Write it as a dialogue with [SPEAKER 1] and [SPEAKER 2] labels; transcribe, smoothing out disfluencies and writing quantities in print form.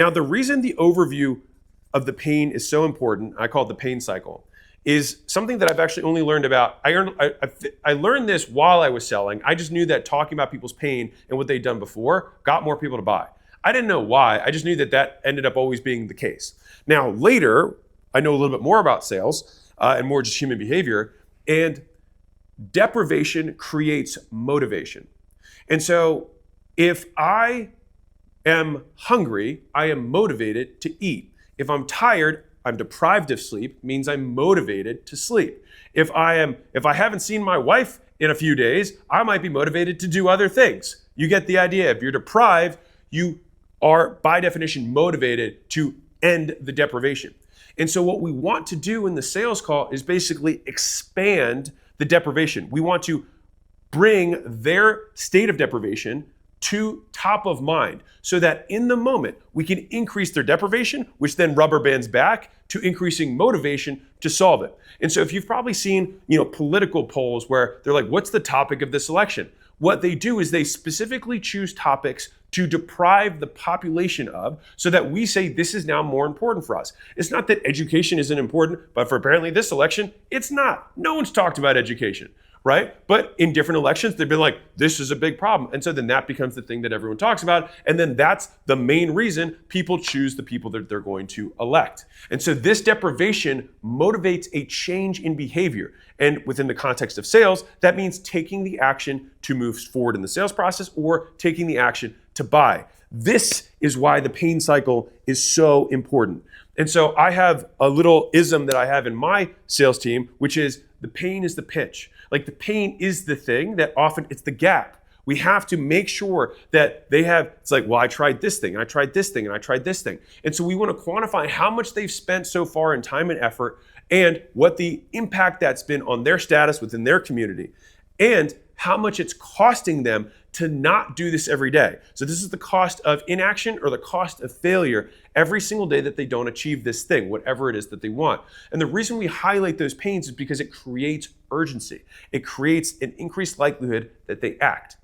[SPEAKER 1] Now, the reason the overview of the pain is so important, I call it the pain cycle, is something that I've actually only learned about. I learned this while I was selling. I just knew that talking about people's pain and what they'd done before got more people to buy. I didn't know why. I just knew that that ended up always being the case. Now, later, I know a little bit more about sales and more just human behavior. And deprivation creates motivation. And so if I am hungry, I am motivated to eat. If I'm tired, I'm deprived of sleep, means I'm motivated to sleep. If I haven't seen my wife in a few days, I might be motivated to do other things. You get the idea. If you're deprived, you are by definition motivated to end the deprivation. And so what we want to do in the sales call is basically expand the deprivation. We want to bring their state of deprivation to top of mind so that in the moment we can increase their deprivation, which then rubber bands back to increasing motivation to solve it. And so if you've probably seen, political polls where they're like, what's the topic of this election? What they do is they specifically choose topics to deprive the population of so that we say this is now more important for us. It's not that education isn't important, but for apparently this election, it's not. No one's talked about education, right? But in different elections, they've been like, this is a big problem. And so then that becomes the thing that everyone talks about. And then that's the main reason people choose the people that they're going to elect. And so this deprivation motivates a change in behavior. And within the context of sales, that means taking the action to move forward in the sales process or taking the action to buy. This is why the pain cycle is so important. And so I have a little ism that I have in my sales team, which is the pain is the pitch. Like the pain is the thing that often it's the gap. We have to make sure that it's like, well, I tried this thing, and I tried this thing, and I tried this thing. And so we want to quantify how much they've spent so far in time and effort and what the impact that's been on their status within their community and how much it's costing them to not do this every day. So this is the cost of inaction or the cost of failure every single day that they don't achieve this thing, whatever it is that they want. And the reason we highlight those pains is because it creates urgency. It creates an increased likelihood that they act.